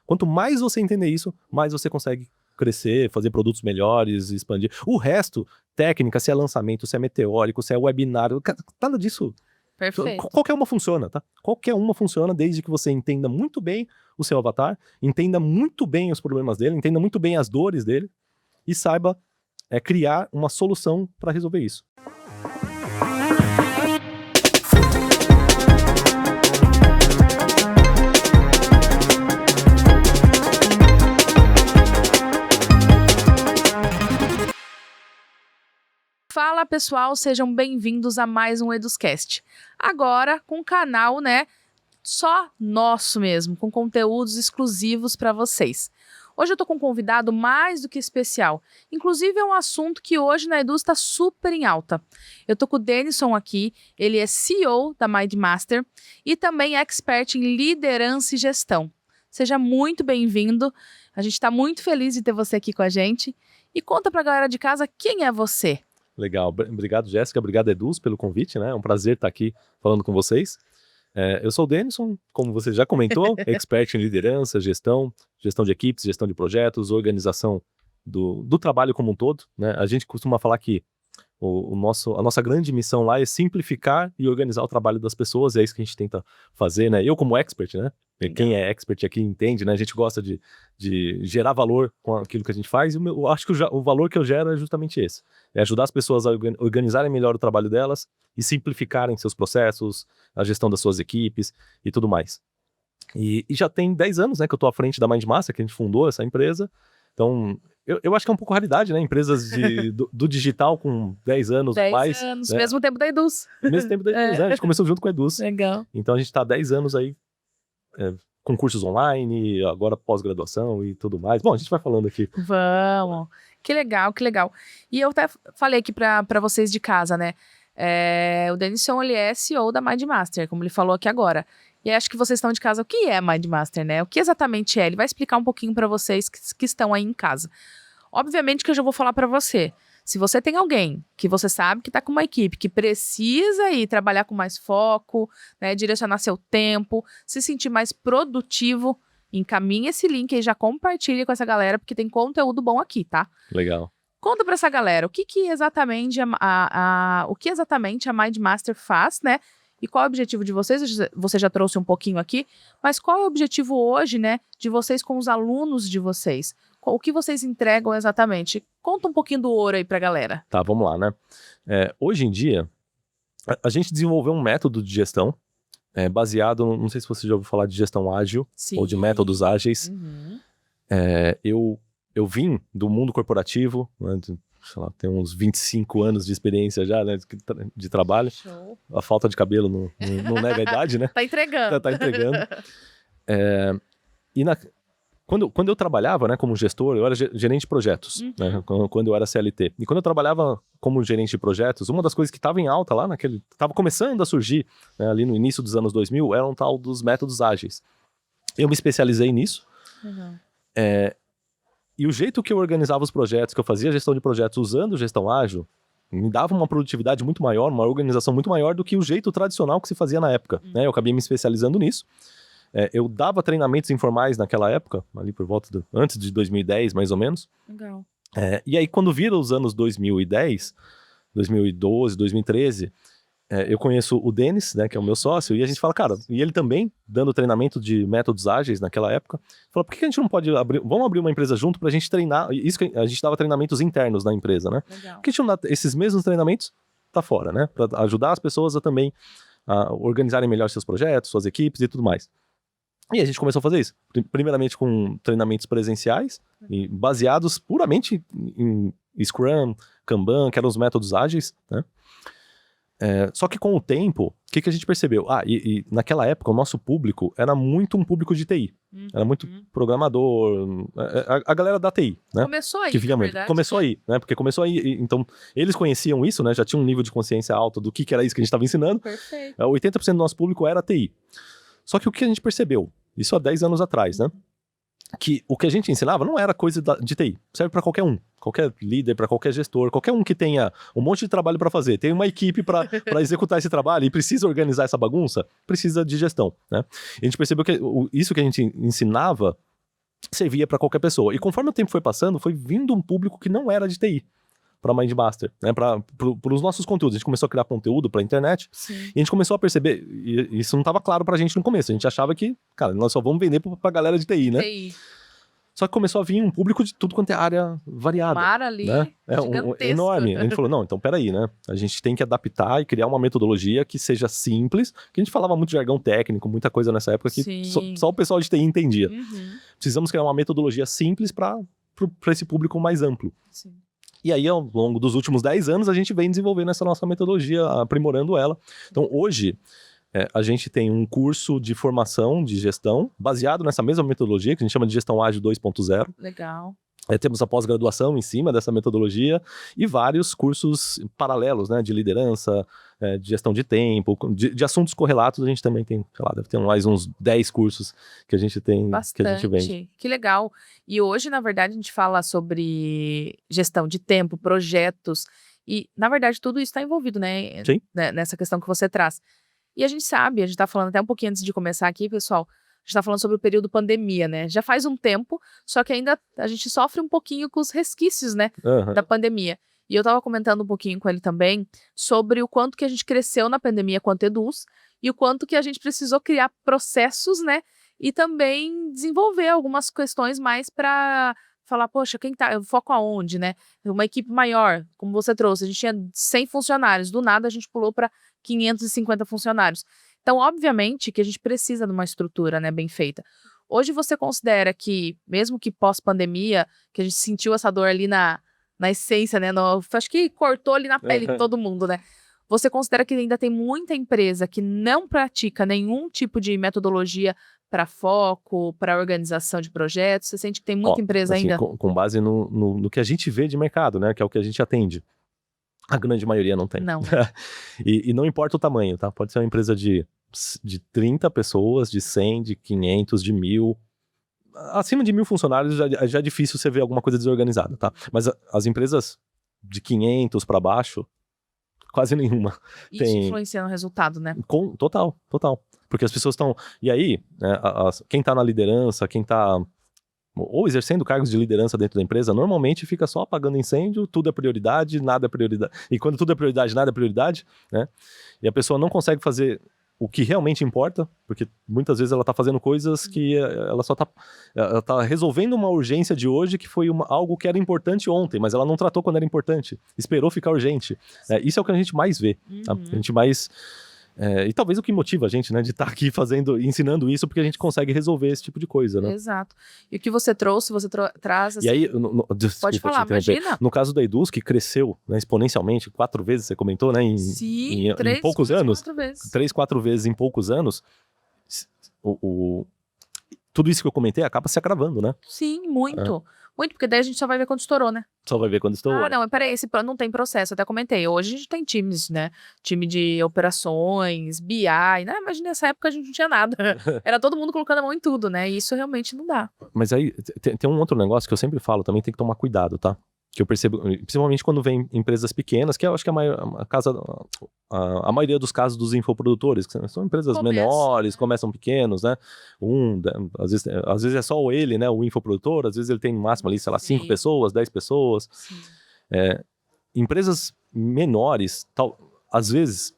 Quanto mais você entender isso, mais você consegue crescer, fazer produtos melhores, expandir. O resto, técnica, se é lançamento, se é meteórico, se é webinário, nada disso. Perfeito. Qualquer uma funciona, tá? Qualquer uma funciona desde que você entenda muito bem o seu avatar, entenda muito bem os problemas dele, entenda muito bem as dores dele e saiba criar uma solução para resolver isso. Fala pessoal, sejam bem-vindos a mais um Eduscast. Agora com um canal, só nosso mesmo, com conteúdos exclusivos para vocês. Hoje eu tô com um convidado mais do que especial. Inclusive é um assunto que hoje na Eduz está super em alta. Eu tô com o Denison aqui, ele é CEO da MindMaster e também expert em liderança e gestão. Seja muito bem-vindo, a gente está muito feliz de ter você aqui com a gente. E conta pra galera de casa quem é você. Legal, obrigado Jéssica, obrigado Eduz pelo convite, né? É um prazer estar aqui falando com vocês. Eu sou o Denison, como você já comentou, expert em liderança, gestão de equipes, gestão de projetos, organização do trabalho como um todo, né? A gente costuma falar que a nossa grande missão lá é simplificar e organizar o trabalho das pessoas, é isso que a gente tenta fazer, né? Eu como expert, né? Quem é expert aqui entende, né? A gente gosta de gerar valor com aquilo que a gente faz, e eu acho que o valor que eu gero é justamente esse. É ajudar as pessoas a organizarem melhor o trabalho delas e simplificarem seus processos, a gestão das suas equipes e tudo mais. E já tem 10 anos, né, que eu tô à frente da MindMaster, que a gente fundou essa empresa. Então, eu acho que é um pouco raridade, né? Empresas do digital com 10 anos ou mais. 10 anos, né? mesmo tempo da Eduz. Mesmo tempo da Eduz, né? A gente começou junto com a Eduz. Legal. Então a gente tá há 10 anos aí com cursos online, agora pós-graduação e tudo mais. Bom, a gente vai falando aqui. Vamos. Que legal, que legal. E eu até falei aqui pra vocês de casa, né? O Denison, ele é CEO da MindMaster, como ele falou aqui agora. E acho que vocês estão de casa. O que é MindMaster, né? O que exatamente é? Ele vai explicar um pouquinho para vocês que estão aí em casa. Obviamente que eu já vou falar para você. Se você tem alguém que você sabe que está com uma equipe que precisa ir trabalhar com mais foco, né, direcionar seu tempo, se sentir mais produtivo, encaminhe esse link e já compartilhe com essa galera, porque tem conteúdo bom aqui, tá? Legal. Conta para essa galera o que exatamente o que exatamente a MindMaster faz, né? E qual é o objetivo de vocês? Você já trouxe um pouquinho aqui, mas qual é o objetivo hoje, né, de vocês com os alunos de vocês? O que vocês entregam exatamente? Conta um pouquinho do ouro aí pra galera. Tá, vamos lá, né? Hoje em dia, a gente desenvolveu um método de gestão baseado, não sei se você já ouviu falar de gestão ágil. Sim. Ou de métodos ágeis. Uhum. Eu vim do mundo corporativo, né, sei lá, tem uns 25 anos de experiência já, né, de trabalho. Show. A falta de cabelo não nega a idade, né? Tá entregando. Tá entregando. Quando eu trabalhava, né, como gestor, eu era gerente de projetos, Uhum. né, quando eu era CLT. E quando eu trabalhava como gerente de projetos, uma das coisas que estava em alta lá, estava começando a surgir, né, ali no início dos anos 2000, era um tal dos métodos ágeis. Eu me especializei nisso. Uhum. E o jeito que eu organizava os projetos, que eu fazia gestão de projetos usando gestão ágil, me dava uma produtividade muito maior, uma organização muito maior do que o jeito tradicional que se fazia na época. Né? Eu acabei me especializando nisso. Eu dava treinamentos informais naquela época, ali por volta antes de 2010, mais ou menos. Legal. E aí, quando vira os anos 2010, 2012, 2013, eu conheço o Denis, né, que é o meu sócio, e a gente fala, cara, e ele também, dando treinamento de métodos ágeis naquela época, fala, por que a gente não pode vamos abrir uma empresa junto pra gente treinar, isso que a gente dava treinamentos internos na empresa, né? Legal. Por que a gente não dá esses mesmos treinamentos tá fora, né? Pra ajudar as pessoas a também organizarem melhor seus projetos, suas equipes e tudo mais. E a gente começou a fazer isso, primeiramente com treinamentos presenciais, e baseados puramente em Scrum, Kanban, que eram os métodos ágeis, né? Só que com o tempo, o que a gente percebeu? E naquela época o nosso público era muito um público de TI. Era muito programador, a galera da TI, né? Começou aí, que vinha na muito. verdade. Começou aí, né? Porque começou aí, então eles conheciam isso, né? Já tinham um nível de consciência alto do que era isso que a gente estava ensinando. Perfeito. 80% do nosso público era TI. Só que o que a gente percebeu, isso há 10 anos atrás, né? Que o que a gente ensinava não era coisa de TI, serve para qualquer um, qualquer líder, para qualquer gestor, qualquer um que tenha um monte de trabalho para fazer, tem uma equipe para executar esse trabalho e precisa organizar essa bagunça, precisa de gestão, né? E a gente percebeu que isso que a gente ensinava servia para qualquer pessoa. E conforme o tempo foi passando, foi vindo um público que não era de TI para MindMaster, né? Para os nossos conteúdos. A gente começou a criar conteúdo para a internet. Sim. E a gente começou a perceber, e isso não estava claro pra gente no começo. A gente achava que, cara, nós só vamos vender pra galera de TI, né? TI. Só que começou a vir um público de tudo quanto é área variada. Mar ali, né? gigantesco. Enorme. A gente falou, não, então peraí, né? A gente tem que adaptar e criar uma metodologia que seja simples, que a gente falava muito de jargão técnico, muita coisa nessa época que só o pessoal de TI entendia. Uhum. Precisamos criar uma metodologia simples para esse público mais amplo. Sim. E aí, ao longo dos últimos 10 anos, a gente vem desenvolvendo essa nossa metodologia, aprimorando ela. Então, hoje, a gente tem um curso de formação de gestão baseado nessa mesma metodologia, que a gente chama de Gestão Ágil 2.0. Legal. Temos a pós-graduação em cima dessa metodologia e vários cursos paralelos, né, de liderança, de gestão de tempo, de assuntos correlatos. A gente também tem, sei lá, deve ter mais uns 10 cursos que a gente tem, Bastante. que a gente vende. Que legal. E hoje, na verdade, a gente fala sobre gestão de tempo, projetos, e, na verdade, tudo isso está envolvido, né? Sim. Nessa questão que você traz. E a gente sabe, a gente está falando até um pouquinho antes de começar aqui, pessoal, a gente está falando sobre o período pandemia, né? Já faz um tempo, só que ainda a gente sofre um pouquinho com os resquícios, né, da pandemia. E eu estava comentando um pouquinho com ele também sobre o quanto que a gente cresceu na pandemia quanto Eduz e o quanto que a gente precisou criar processos, né, e também desenvolver algumas questões mais para falar, poxa, quem tá, eu foco aonde, né? Uma equipe maior, como você trouxe, a gente tinha 100 funcionários, do nada a gente pulou para 550 funcionários. Então, obviamente, que a gente precisa de uma estrutura, né, bem feita. Hoje você considera que, mesmo que pós-pandemia, que a gente sentiu essa dor ali na essência, né, acho que cortou ali na pele de todo mundo, né? Você considera que ainda tem muita empresa que não pratica nenhum tipo de metodologia para foco, para organização de projetos? Você sente que tem muita empresa assim, ainda? Com base no que a gente vê de mercado, né, que é o que a gente atende. A grande maioria não tem. Não. E não importa o tamanho, tá? Pode ser uma empresa de 30 pessoas, de 100, de 500, de 1.000. Acima de 1.000 funcionários já é difícil você ver alguma coisa desorganizada, tá? Mas as empresas de 500 para baixo, quase nenhuma. Isso influencia no resultado, né? Total. Porque as pessoas estão... E aí, né, quem tá na liderança, quem tá... ou exercendo cargos de liderança dentro da empresa, normalmente fica só apagando incêndio, tudo é prioridade, nada é prioridade. E quando tudo é prioridade, nada é prioridade, né? E a pessoa não consegue fazer o que realmente importa, porque muitas vezes ela tá fazendo coisas que ela só ela tá resolvendo uma urgência de hoje que foi algo que era importante ontem, mas ela não tratou quando era importante, esperou ficar urgente. Isso é o que a gente mais vê, tá? A gente mais... e talvez o que motiva a gente, né, de estar aqui ensinando isso, porque a gente consegue resolver esse tipo de coisa, né? Exato. E o que você trouxe, traz... Assim, e aí, desculpa, pode falar, imagina. No caso da Eduz, que cresceu, né, exponencialmente, 4 vezes, você comentou, né? Sim, em poucos anos. 4 vezes. 3, 4 vezes em poucos anos. Tudo isso que eu comentei acaba se agravando, né? Sim, muito. Muito, porque daí a gente só vai ver quando estourou, né? Só vai ver quando estourou. Não, mas peraí, não tem processo, eu até comentei. Hoje a gente tem times, né? Time de operações, BI, né? Imagina, nessa época a gente não tinha nada. Era todo mundo colocando a mão em tudo, né? E isso realmente não dá. Mas aí, tem um outro negócio que eu sempre falo, também tem que tomar cuidado, tá? Que eu percebo, principalmente quando vem empresas pequenas, que eu acho que a maioria dos casos dos infoprodutores, que são empresas menores, começam pequenos, né? Às vezes é só ele, né? O infoprodutor, às vezes ele tem no máximo ali, sei lá, 5 pessoas, 10 pessoas. Empresas menores, às vezes...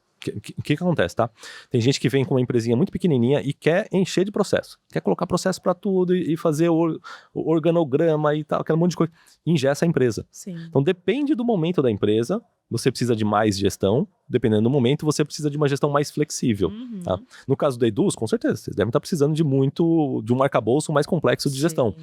O que acontece, tá? Tem gente que vem com uma empresinha muito pequenininha e quer encher de processo. Quer colocar processo para tudo e fazer o organograma e tal, aquele monte de coisa. E engessa a empresa. Sim. Então, depende do momento da empresa, você precisa de mais gestão. Dependendo do momento, você precisa de uma gestão mais flexível. Tá? No caso da Eduz, com certeza, vocês devem estar precisando de um arcabouço mais complexo de gestão.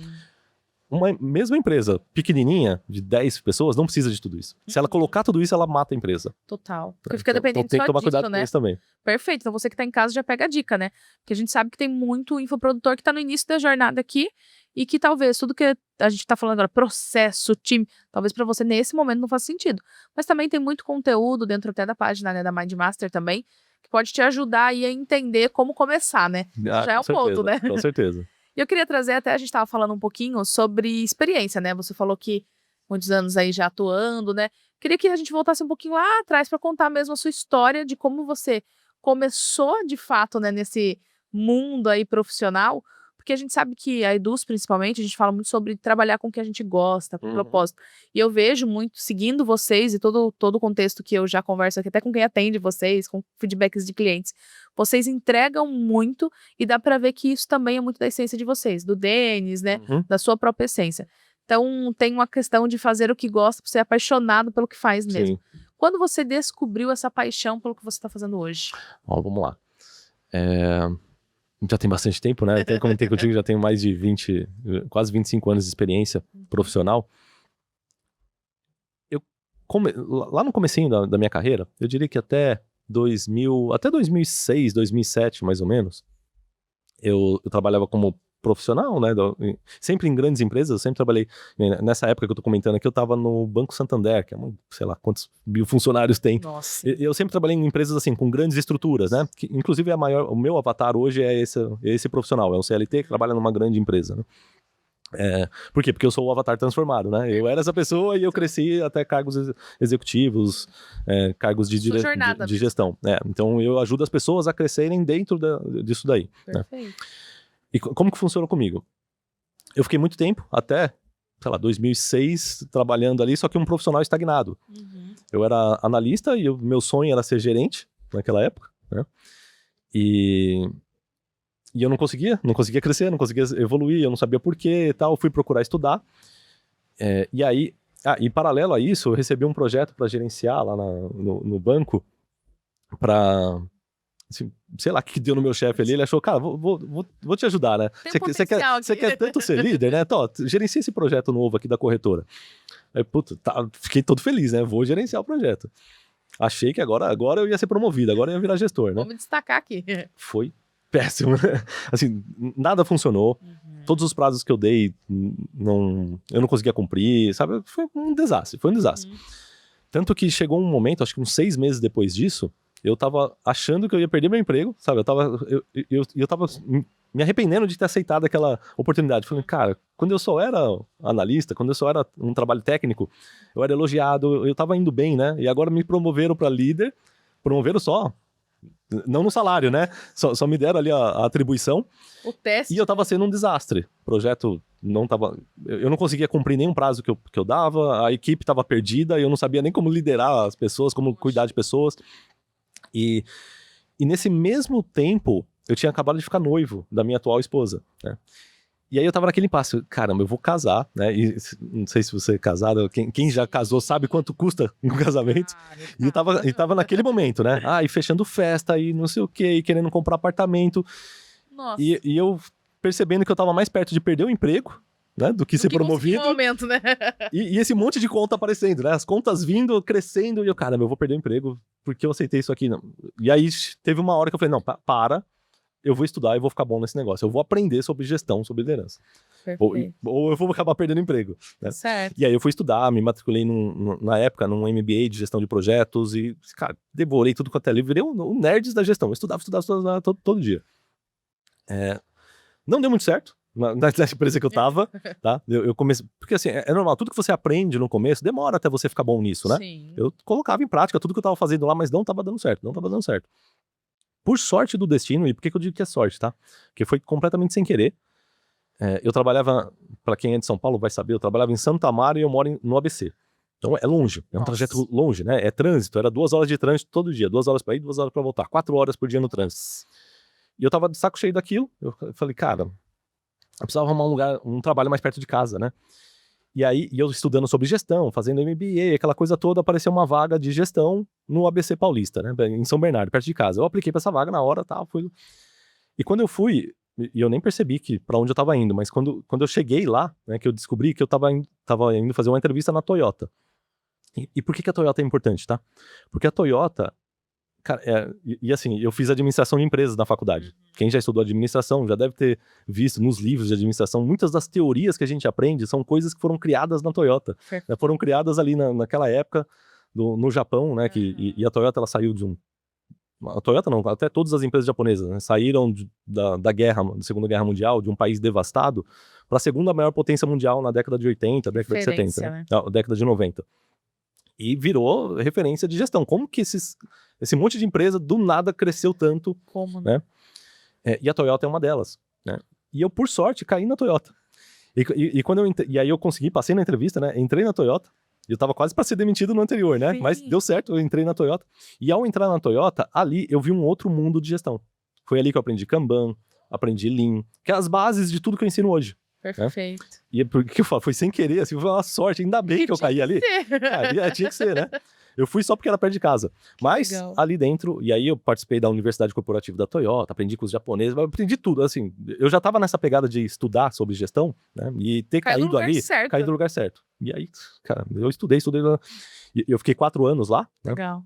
Uma mesma empresa pequenininha, de 10 pessoas, não precisa de tudo isso. Se ela colocar tudo isso, ela mata a empresa. Total. Porque fica dependendo então, tem que tomar disso, cuidado né? com isso também. Perfeito. Então você que tá em casa já pega a dica, né? Porque a gente sabe que tem muito infoprodutor que tá no início da jornada aqui e que talvez tudo que a gente tá falando agora, processo, time, talvez para você nesse momento não faça sentido. Mas também tem muito conteúdo dentro até da página, né, da MindMaster também, que pode te ajudar aí a entender como começar, né? Já é um ponto, né? Com certeza. E eu queria trazer, até a gente estava falando um pouquinho sobre experiência, né? Você falou que muitos anos aí já atuando, né? Queria que a gente voltasse um pouquinho lá atrás para contar mesmo a sua história de como você começou de fato, né, nesse mundo aí profissional. porque a gente sabe que a Eduz, principalmente, a gente fala muito sobre trabalhar com o que a gente gosta, com Uhum. propósito. E eu vejo muito, seguindo vocês e todo o contexto que eu já converso aqui, até com quem atende vocês, com feedbacks de clientes, vocês entregam muito e dá pra ver que isso também é muito da essência de vocês, do Denis, né? Uhum. Da sua própria essência. Então, tem uma questão de fazer o que gosta, pra ser apaixonado pelo que faz mesmo. Sim. Quando você descobriu essa paixão pelo que você tá fazendo hoje? Ó, vamos lá. Já tem bastante tempo, né? Até comentei contigo, já tenho mais de quase 25 anos de experiência profissional. Lá no comecinho da minha carreira, eu diria que até 2006, 2007, mais ou menos, eu trabalhava como profissional, né? Sempre em grandes empresas, eu sempre trabalhei. Nessa época que eu tô comentando aqui, eu tava no Banco Santander, que é, sei lá, quantos mil funcionários tem. Nossa. Eu sempre trabalhei em empresas assim, com grandes estruturas, né? Que, inclusive, o meu avatar hoje é esse profissional, é um CLT que trabalha numa grande empresa, né? Por quê? Porque eu sou o avatar transformado, né? Eu era essa pessoa e eu cresci até cargos executivos, cargos de gestão. Então eu ajudo as pessoas a crescerem dentro disso daí. Perfeito. Né? E como que funcionou comigo? Eu fiquei muito tempo, até, sei lá, 2006, trabalhando ali, só que um profissional estagnado. Uhum. Eu era analista e meu sonho era ser gerente naquela época, né? E eu não conseguia crescer, não conseguia evoluir, eu não sabia por quê e tal, fui procurar estudar. E aí, em paralelo a isso, eu recebi um projeto para gerenciar lá no banco, para, assim, sei lá o que deu no meu chefe ali, ele achou, cara, vou te ajudar, né? Você quer tanto ser líder, né? Então, gerencia esse projeto novo aqui da corretora. Aí, puta, fiquei todo feliz, né? Vou gerenciar o projeto. Achei que agora eu ia ser promovido, agora eu ia virar gestor, né? Vamos destacar aqui. Foi péssimo, né? Assim, nada funcionou. Uhum. Todos os prazos que eu dei, eu não conseguia cumprir, sabe? Foi um desastre. Uhum. Tanto que chegou um momento, acho que uns 6 meses depois disso, eu tava achando que eu ia perder meu emprego, sabe? Eu tava me arrependendo de ter aceitado aquela oportunidade. Falei, cara, quando eu só era analista, quando eu só era um trabalho técnico, eu era elogiado, eu tava indo bem, né? E agora me promoveram para líder, promoveram só, não no salário, né? Só me deram ali a atribuição. O teste. E eu tava sendo um desastre. O projeto não tava... Eu não conseguia cumprir nenhum prazo que eu dava, a equipe tava perdida, eu não sabia nem como liderar as pessoas, como cuidar de pessoas. E nesse mesmo tempo, eu tinha acabado de ficar noivo da minha atual esposa, né? E aí eu tava naquele impasse, caramba, eu vou casar, né? E não sei se você é casado, quem já casou sabe quanto custa um casamento. E tava naquele momento, né? E fechando festa, e não sei o quê, e querendo comprar apartamento. Nossa. E eu percebendo que eu tava mais perto de perder o emprego, né? Do que ser promovido. Momento, né? E esse monte de conta aparecendo, né? As contas vindo, crescendo, e eu, caramba, eu vou perder o emprego, porque eu aceitei isso aqui. Não. E aí teve uma hora que eu falei, não, para, eu vou estudar e vou ficar bom nesse negócio. Eu vou aprender sobre gestão, sobre liderança. Ou eu vou acabar perdendo emprego. Né? Certo. E aí eu fui estudar, me matriculei na época num MBA de gestão de projetos e, cara, devorei tudo quanto é livro, virei um nerds da gestão. Eu estudava todo dia. Não deu muito certo nessa empresa que eu tava, tá? Eu comecei... Porque assim, é normal, tudo que você aprende no começo, demora até você ficar bom nisso, né? Sim. Eu colocava em prática tudo que eu tava fazendo lá, mas não tava dando certo. Por sorte do destino, e por que eu digo que é sorte, tá? Porque foi completamente sem querer. Eu trabalhava, pra quem é de São Paulo vai saber, eu trabalhava em Santo Amaro e eu moro no ABC. Então é longe, é um trajeto longe, né? É trânsito, era 2 horas de trânsito todo dia, 2 horas pra ir, 2 horas pra voltar, 4 horas por dia no trânsito. E eu tava de saco cheio daquilo, eu falei, cara, eu precisava arrumar um trabalho mais perto de casa, né? E aí, eu estudando sobre gestão, fazendo MBA, aquela coisa toda, apareceu uma vaga de gestão no ABC Paulista, né? Em São Bernardo, perto de casa. Eu apliquei pra essa vaga na hora, tal, fui... E quando eu fui, e eu nem percebi pra onde eu tava indo, mas quando eu cheguei lá, né, que eu descobri que eu tava indo fazer uma entrevista na Toyota. E por que a Toyota é importante, tá? Porque a Toyota, cara, assim, eu fiz administração de empresas na faculdade. Quem já estudou administração já deve ter visto nos livros de administração, muitas das teorias que a gente aprende são coisas que foram criadas na Toyota. Né, foram criadas ali naquela época, no Japão, né? E a Toyota, ela saiu de a Toyota não, até todas as empresas japonesas, né, saíram da Segunda Guerra Mundial, de um país devastado, para a segunda maior potência mundial na década de 80, década de 70, né? Década de 90. E virou referência de gestão. Como que esse monte de empresa do nada cresceu tanto? Como, né? E a Toyota é uma delas, né? E eu, por sorte, caí na Toyota. E quando e aí eu consegui, passei na entrevista, né? Entrei na Toyota. Eu tava quase para ser demitido no anterior, né? Sim. Mas deu certo, eu entrei na Toyota. E ao entrar na Toyota, ali eu vi um outro mundo de gestão. Foi ali que eu aprendi Kanban, aprendi Lean, que é as bases de tudo que eu ensino hoje. Perfeito. E é porque eu falo, foi sem querer, assim, foi uma sorte, ainda bem que eu caí ali. Tinha que ser, né? Eu fui só porque era perto de casa. Mas legal. ali dentro, e aí eu participei da Universidade Corporativa da Toyota, aprendi com os japoneses, aprendi tudo, assim. Eu já tava nessa pegada de estudar sobre gestão, né? E ter Caiu no caído lugar ali, certo. caí no lugar certo. E aí, cara, eu estudei. E eu fiquei 4 anos lá, né? Legal.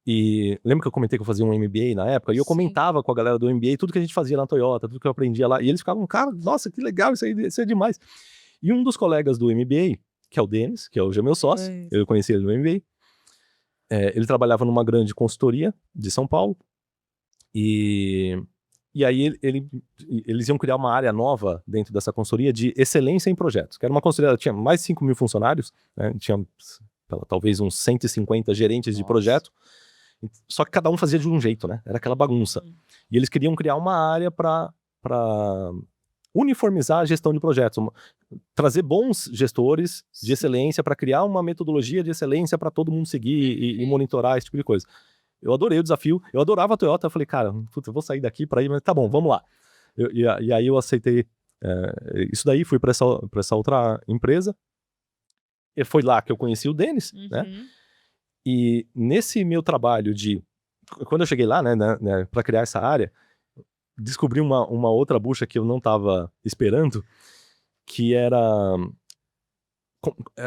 E lembra que eu comentei que eu fazia um MBA na época? E eu Sim. comentava com a galera do MBA tudo que a gente fazia na Toyota, tudo que eu aprendia lá. E eles ficavam, cara, nossa, que legal, isso é demais. E um dos colegas do MBA, que é o Denis, que é hoje meu sócio, eu conheci ele no MBA. Ele trabalhava numa grande consultoria de São Paulo. E aí eles iam criar uma área nova dentro dessa consultoria de excelência em projetos. Que era uma consultoria, tinha mais de 5 mil funcionários, né? Tinha talvez uns 150 gerentes de projeto. Só que cada um fazia de um jeito, né? Era aquela bagunça. E eles queriam criar uma área para uniformizar a gestão de projetos, trazer bons gestores de excelência para criar uma metodologia de excelência para todo mundo seguir e monitorar esse tipo de coisa. Eu adorei o desafio, eu adorava a Toyota, eu falei, cara, puta, eu vou sair daqui para ir, mas tá bom, vamos lá. E aí eu aceitei isso daí, fui para essa outra empresa, e foi lá que eu conheci o Denis, né? E nesse meu trabalho quando eu cheguei lá, né, para criar essa área, descobri uma outra bucha que eu não estava esperando, que era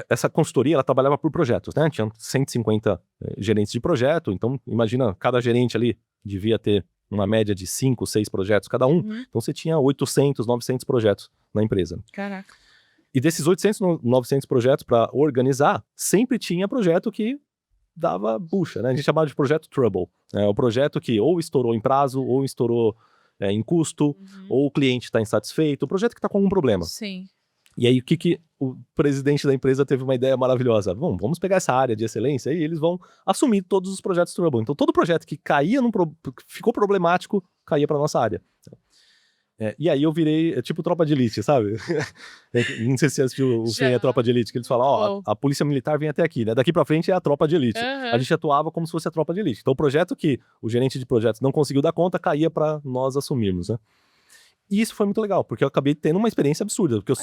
essa consultoria, ela trabalhava por projetos, né? Tinha 150 gerentes de projeto, então imagina, cada gerente ali devia ter uma média de 5, 6 projetos cada um, então você tinha 800, 900 projetos na empresa. Caraca. E desses 800, 900 projetos para organizar, sempre tinha projeto que dava bucha, né? A gente chamava de projeto trouble. É o projeto que ou estourou em prazo, ou estourou em custo, ou o cliente está insatisfeito, o projeto que está com algum problema. Sim. E aí o presidente da empresa teve uma ideia maravilhosa. Vamos pegar essa área de excelência e eles vão assumir todos os projetos trouble. Então todo projeto que caía ficou problemático, caía para nossa área. E aí eu virei tipo Tropa de Elite, sabe? Não sei se você assistiu o filme Tropa de Elite, que eles falam, a polícia militar vem até aqui, né? Daqui pra frente é a Tropa de Elite. A gente atuava como se fosse a Tropa de Elite. Então o projeto que o gerente de projetos não conseguiu dar conta, caía pra nós assumirmos, né? E isso foi muito legal, porque eu acabei tendo uma experiência absurda, porque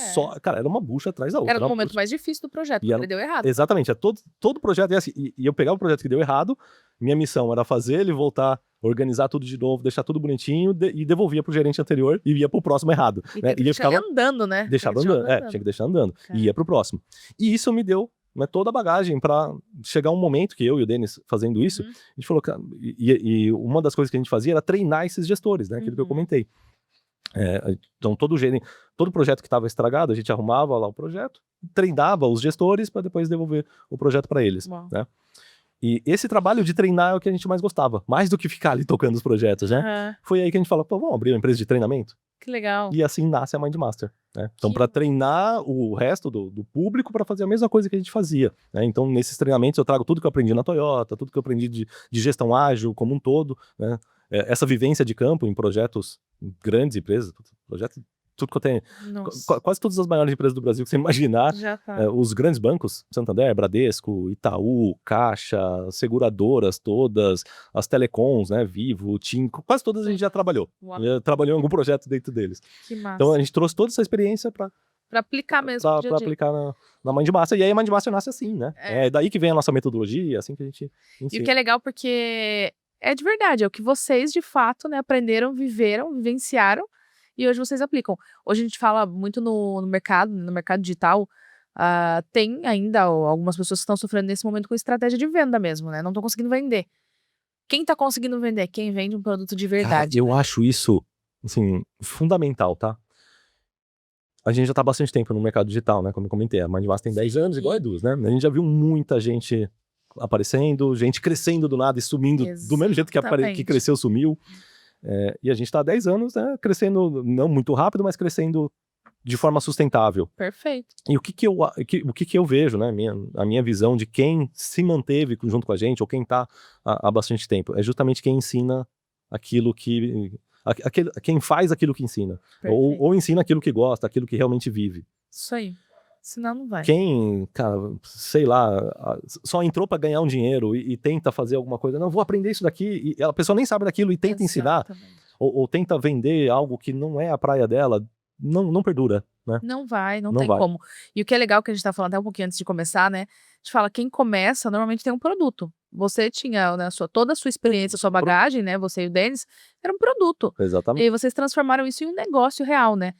cara, era uma bucha atrás da outra. Era o momento mais difícil do projeto, porque ele deu errado. Exatamente, todo projeto, e eu pegava o projeto que deu errado, minha missão era fazer ele voltar, organizar tudo de novo, deixar tudo bonitinho, e devolvia pro gerente anterior e ia pro próximo errado. E deixava andando, né? Deixava andando, tinha que deixar andando, e ia pro próximo. E isso me deu toda a bagagem para chegar um momento que eu e o Denis fazendo isso, a gente falou, cara, e uma das coisas que a gente fazia era treinar esses gestores, né? Aquilo que eu comentei. Então todo projeto que estava estragado, a gente arrumava lá o projeto, treinava os gestores para depois devolver o projeto para eles, né? E esse trabalho de treinar é o que a gente mais gostava, mais do que ficar ali tocando os projetos, né? Foi aí que a gente falou, pô, vamos abrir uma empresa de treinamento? Que legal. E assim nasce a Mindmaster, né? Então para treinar o resto do público para fazer a mesma coisa que a gente fazia, né? Então nesses treinamentos eu trago tudo que eu aprendi na Toyota, tudo que eu aprendi de gestão ágil como um todo, né? Essa vivência de campo em projetos, grandes empresas, tudo que eu tenho. Quase todas as maiores empresas do Brasil que você imaginar, os grandes bancos, Santander, Bradesco, Itaú, Caixa, seguradoras todas, as telecoms, né, Vivo, TIM, quase todas a gente já trabalhou. Já trabalhou em algum projeto dentro deles. Que massa. Então a gente trouxe toda essa experiência para aplicar mesmo. Para aplicar na Mindmaster. E aí a Mindmaster nasce assim, né? É daí que vem a nossa metodologia, assim que a gente ensina. E o que é legal porque é de verdade, é o que vocês de fato, né, aprenderam, viveram, vivenciaram e hoje vocês aplicam. Hoje a gente fala muito no mercado digital, tem ainda algumas pessoas que estão sofrendo nesse momento com estratégia de venda mesmo, né? Não estão conseguindo vender. Quem está conseguindo vender? Quem vende um produto de verdade. Cara, eu acho isso, assim, fundamental, tá? A gente já tá há bastante tempo no mercado digital, né? Como eu comentei, a Mindmaster tem 10 anos, igual a Eduz, né? A gente já viu muita gente aparecendo, gente crescendo do nada e sumindo, do mesmo jeito que cresceu, sumiu. E a gente está há 10 anos, né, crescendo, não muito rápido, mas crescendo de forma sustentável. Perfeito. E o que eu vejo, né, a minha visão de quem se manteve junto com a gente, ou quem está há bastante tempo, é justamente quem ensina aquilo que quem faz aquilo que ensina. Perfeito. Ou ensina aquilo que gosta, aquilo que realmente vive. Isso aí. Senão não vai. Quem, cara, sei lá, só entrou para ganhar um dinheiro e tenta fazer alguma coisa, não, vou aprender isso daqui, e a pessoa nem sabe daquilo e tenta ensinar, ou tenta vender algo que não é a praia dela, não perdura, né? Não vai, não tem como. E o que é legal que a gente tá falando até um pouquinho antes de começar, né? A gente fala, quem começa normalmente tem um produto. Você tinha, né, toda a sua experiência, sua bagagem, né? Você e o Denis, era um produto. Exatamente. E aí vocês transformaram isso em um negócio real, né?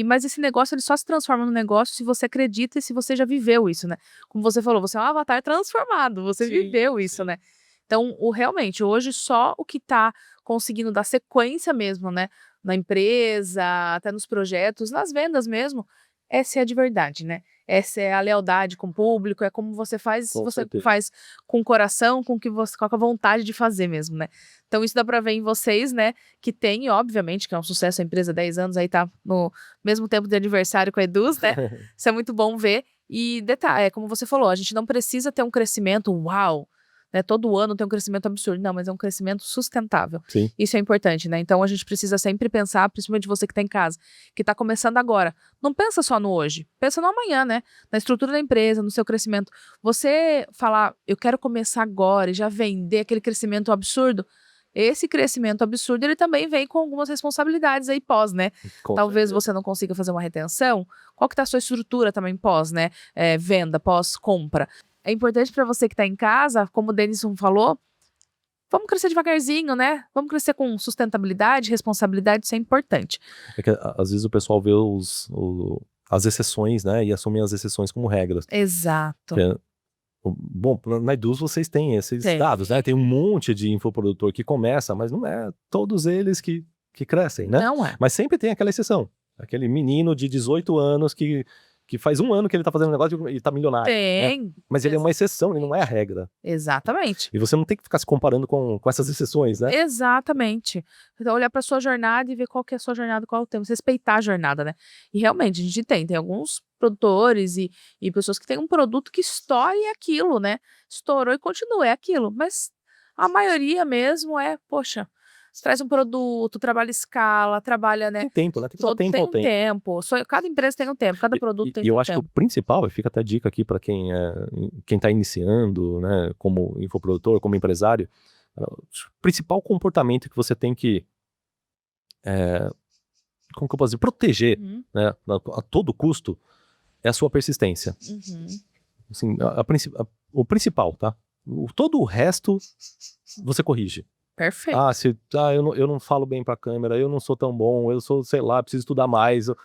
Mas esse negócio, ele só se transforma num negócio se você acredita e se você já viveu isso, né? Como você falou, você é um avatar transformado, você viveu isso, né? Então, realmente, hoje só o que tá conseguindo dar sequência mesmo, né? Na empresa, até nos projetos, nas vendas mesmo, essa é a de verdade, né? Essa é a lealdade com o público, é como você faz, você faz com o coração, com a vontade de fazer mesmo, né? Então isso dá pra ver em vocês, né? Que tem, obviamente, que é um sucesso a empresa, 10 anos, aí tá no mesmo tempo de aniversário com a Eduz, né? Isso é muito bom ver. E detalhe, como você falou, a gente não precisa ter um crescimento, uau! Né, todo ano tem um crescimento absurdo, não, mas é um crescimento sustentável. Sim. Isso é importante, né? Então a gente precisa sempre pensar, principalmente você que está em casa, que está começando agora. Não pensa só no hoje, pensa no amanhã, né? Na estrutura da empresa, no seu crescimento. Você falar, eu quero começar agora e já vender aquele crescimento absurdo, esse crescimento absurdo, ele também vem com algumas responsabilidades aí pós, né? Talvez você não consiga fazer uma retenção. Qual que tá a sua estrutura também pós, né? Venda, pós-compra. É importante para você que está em casa, como o Denison falou, vamos crescer devagarzinho, né? Vamos crescer com sustentabilidade, responsabilidade, isso é importante. É que às vezes o pessoal vê as exceções, né? E assume as exceções como regras. Exato. Bom, na Eduz vocês têm esses dados, né? Tem um monte de infoprodutor que começa, mas não é todos eles que crescem, né? Não é. Mas sempre tem aquela exceção. Aquele menino de 18 anos que faz um ano que ele tá fazendo um negócio e tá milionário. Tem. Né? Mas ele é uma exceção, ele não é a regra. Exatamente. E você não tem que ficar se comparando com essas exceções, né? Exatamente. Então, olhar pra sua jornada e ver qual que é a sua jornada, qual é o tempo. Respeitar a jornada, né? E realmente, a gente tem alguns produtores e pessoas que têm um produto que estoura e é aquilo, né? Estourou e continua, é aquilo. Mas a maioria mesmo poxa, você traz um produto, trabalha escala, trabalha, né? Tem tempo, né? Tem que dar tempo ao tempo. Cada empresa tem um tempo, cada produto tem um tempo. E eu acho que o principal, e fica até dica aqui para quem tá iniciando, né? Como infoprodutor, como empresário, o principal comportamento que você tem que, como que eu posso dizer, proteger, né? A todo custo, é a sua persistência. Assim, o principal, tá? Todo o resto, você corrige. Perfeito. Eu não falo bem pra câmera, eu não sou tão bom, eu sou, sei lá, preciso estudar mais, eu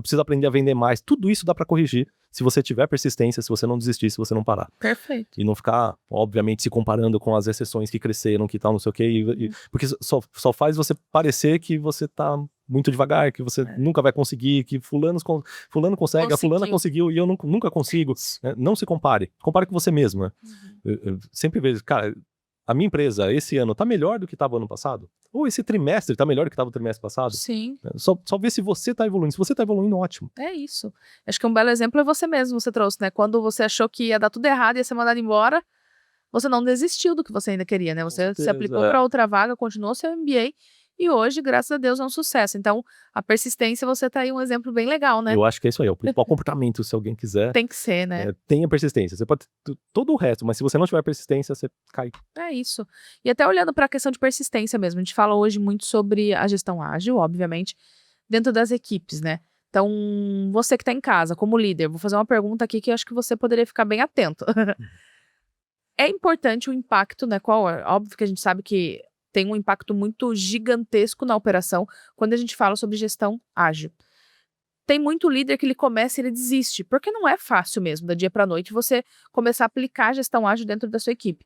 preciso aprender a vender mais. Tudo isso dá pra corrigir se você tiver persistência, se você não desistir, se você não parar. Perfeito. E não ficar, obviamente, se comparando com as exceções que cresceram, que tal, não sei o quê, porque só faz você parecer que você tá muito devagar, que você nunca vai conseguir, que fulano consegue, a fulana conseguiu e eu nunca consigo. Não se compare. Compare com você mesmo. Né? Eu sempre vejo, cara, a minha empresa esse ano tá melhor do que estava ano passado? Ou esse trimestre tá melhor do que estava o trimestre passado? Sim. Só ver se você tá evoluindo. Se você tá evoluindo, ótimo. É isso. Acho que um belo exemplo é você mesmo, você trouxe, né? Quando você achou que ia dar tudo errado, ia ser mandado embora, você não desistiu do que você ainda queria, né? Você se aplicou para outra vaga, continuou seu MBA e hoje, graças a Deus, é um sucesso. Então, a persistência, você tá aí um exemplo bem legal, né? Eu acho que é isso aí, é o principal comportamento, se alguém quiser. Tem que ser, né? Tenha persistência. Você pode ter todo o resto, mas se você não tiver persistência, você cai. É isso. E até olhando para a questão de persistência mesmo, a gente fala hoje muito sobre a gestão ágil, obviamente, dentro das equipes, né? Então, você que está em casa, como líder, vou fazer uma pergunta aqui que eu acho que você poderia ficar bem atento. É importante o impacto, né? Óbvio que a gente sabe que tem um impacto muito gigantesco na operação quando a gente fala sobre gestão ágil. Tem muito líder que ele começa e ele desiste, porque não é fácil mesmo, da dia para noite, você começar a aplicar a gestão ágil dentro da sua equipe.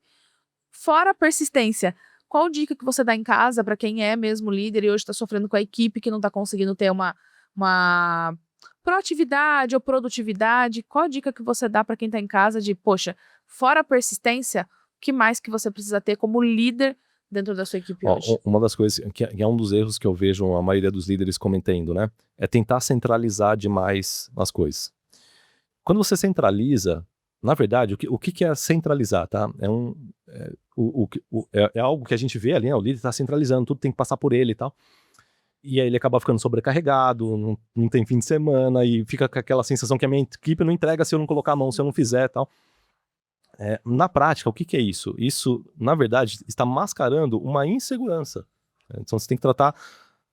Fora a persistência, qual dica que você dá em casa para quem é mesmo líder e hoje está sofrendo com a equipe que não está conseguindo ter uma proatividade ou produtividade? Qual a dica que você dá para quem está em casa de, poxa, fora a persistência, o que mais que você precisa ter como líder dentro da sua equipe hoje? Uma das coisas que é um dos erros que eu vejo a maioria dos líderes cometendo, né? É tentar centralizar demais as coisas. Quando você centraliza, na verdade, o que é centralizar, tá? É algo que a gente vê ali, né? O líder está centralizando, tudo tem que passar por ele e tal. E aí ele acaba ficando sobrecarregado, não tem fim de semana, e fica com aquela sensação que a minha equipe não entrega se eu não colocar a mão, se eu não fizer e tal. Na prática, o que é isso? Isso, na verdade, está mascarando uma insegurança. Então você tem que tratar,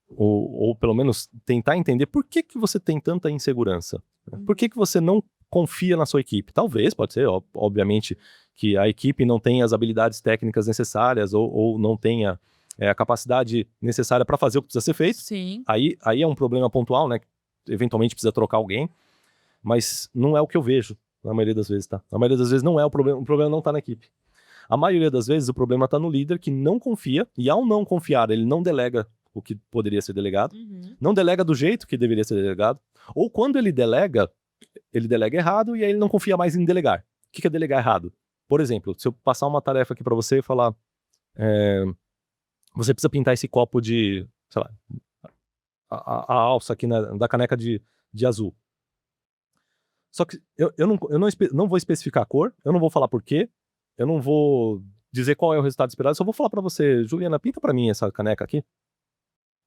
ou pelo menos tentar entender por que você tem tanta insegurança. Por que você não confia na sua equipe? Talvez, pode ser, obviamente, que a equipe não tenha as habilidades técnicas necessárias ou não tenha a capacidade necessária para fazer o que precisa ser feito. Sim. Aí é um problema pontual, né? Eventualmente precisa trocar alguém, mas não é o que eu vejo na maioria das vezes, tá? Na maioria das vezes não é o problema não tá na equipe. A maioria das vezes o problema tá no líder que não confia, e ao não confiar, ele não delega o que poderia ser delegado, não delega do jeito que deveria ser delegado, ou quando ele delega errado e aí ele não confia mais em delegar. O que é delegar errado? Por exemplo, se eu passar uma tarefa aqui para você e falar, você precisa pintar esse copo de, sei lá, a alça aqui da caneca de azul. Só que eu não vou especificar a cor, eu não vou falar por quê, eu não vou dizer qual é o resultado esperado, só vou falar pra você, Juliana, pinta pra mim essa caneca aqui.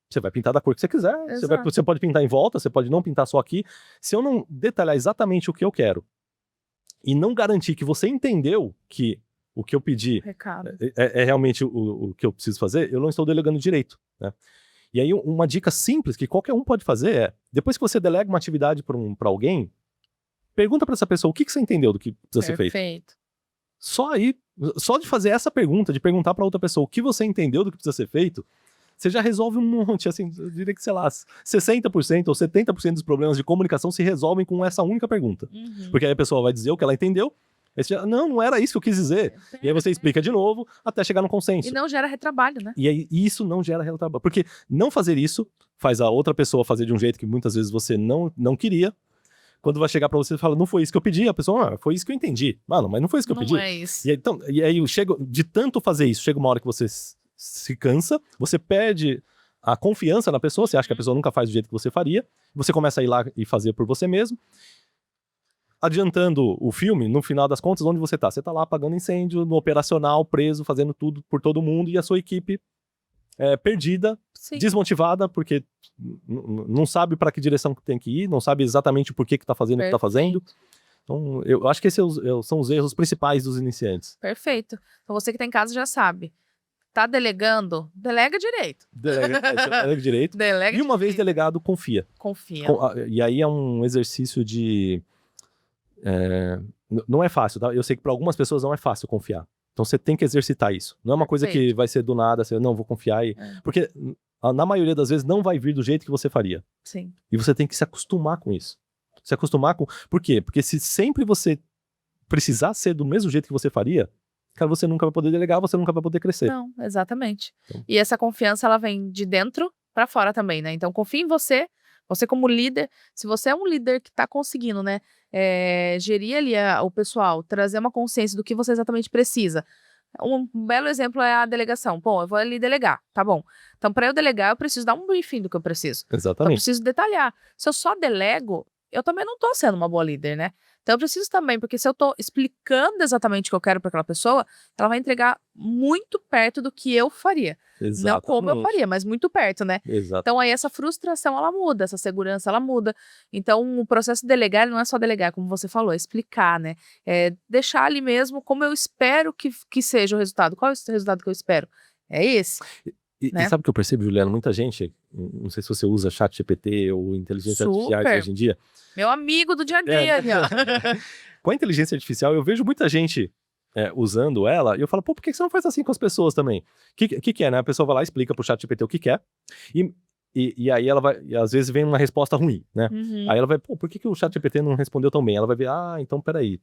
Você vai pintar da cor que você quiser, você pode pintar em volta, você pode não pintar só aqui. Se eu não detalhar exatamente o que eu quero e não garantir que você entendeu que o que eu pedi é realmente o que eu preciso fazer, eu não estou delegando direito, né? E aí uma dica simples que qualquer um pode fazer é, depois que você delega uma atividade pra alguém, pergunta pra essa pessoa o que você entendeu do que precisa ser feito. Perfeito. Só de fazer essa pergunta, de perguntar pra outra pessoa o que você entendeu do que precisa ser feito, você já resolve um monte, assim, eu diria que, sei lá, 60% ou 70% dos problemas de comunicação se resolvem com essa única pergunta. Porque aí a pessoa vai dizer o que ela entendeu, aí você já, não era isso que eu quis dizer. E aí você explica de novo, até chegar no consenso. E não gera retrabalho, né? E aí isso não gera retrabalho. Porque não fazer isso faz a outra pessoa fazer de um jeito que muitas vezes você não queria. Quando vai chegar pra você e fala, não foi isso que eu pedi, a pessoa, foi isso que eu entendi. Mano, mas não foi isso que eu pedi. Não é isso. E aí de tanto fazer isso, chega uma hora que você se cansa, você perde a confiança na pessoa, você acha que a pessoa nunca faz do jeito que você faria, você começa a ir lá e fazer por você mesmo. Adiantando o filme, no final das contas, onde você tá? Você tá lá apagando incêndio, no operacional, preso, fazendo tudo por todo mundo, e a sua equipe perdida, Sim. Desmotivada, porque não sabe para que direção que tem que ir, não sabe exatamente por que tá fazendo o que tá fazendo. Então, eu acho que esses são os erros principais dos iniciantes. Perfeito. Então você que tá em casa já sabe. Tá delegando? Delega direito. Delega direito. E uma vez delegado, confia. Confia. E aí é um exercício de... não é fácil, tá? Eu sei que para algumas pessoas não é fácil confiar. Então você tem que exercitar isso. Não é uma coisa que vai ser do nada, você não vou confiar. Porque na maioria das vezes não vai vir do jeito que você faria. Sim. E você tem que se acostumar com isso. Se acostumar com... Por quê? Porque se sempre você precisar ser do mesmo jeito que você faria, cara, você nunca vai poder delegar, você nunca vai poder crescer. Não, exatamente. Então. E essa confiança, ela vem de dentro pra fora também, né? Então confia em você. Você como líder, se você é um líder que tá conseguindo, né, gerir ali o pessoal, trazer uma consciência do que você exatamente precisa. Um belo exemplo é a delegação. Bom, eu vou ali delegar, tá bom. Então, para eu delegar, eu preciso dar um briefing do que eu preciso. Exatamente. Então, eu preciso detalhar. Se eu só delego, eu também não tô sendo uma boa líder, né? Então, eu preciso também, porque se eu tô explicando exatamente o que eu quero para aquela pessoa, ela vai entregar muito perto do que eu faria. Exatamente. Não como eu faria, mas muito perto, né? Exato. Então, aí essa frustração, ela muda, essa segurança, ela muda. Então, o processo de delegar não é só delegar, como você falou, é explicar, né? É deixar ali mesmo como eu espero que seja o resultado. Qual é o resultado que eu espero? É esse. E sabe o que eu percebo, Juliana? Muita gente, não sei se você usa ChatGPT ou inteligência artificial hoje em dia. Meu amigo do dia a dia. Com a inteligência artificial, eu vejo muita gente usando ela, e eu falo, pô, por que você não faz assim com as pessoas também? O que é, né? A pessoa vai lá, explica pro ChatGPT o que quer, e aí ela vai, e às vezes vem uma resposta ruim, né? Aí ela vai, pô, por que o ChatGPT não respondeu tão bem? Ela vai ver, então peraí,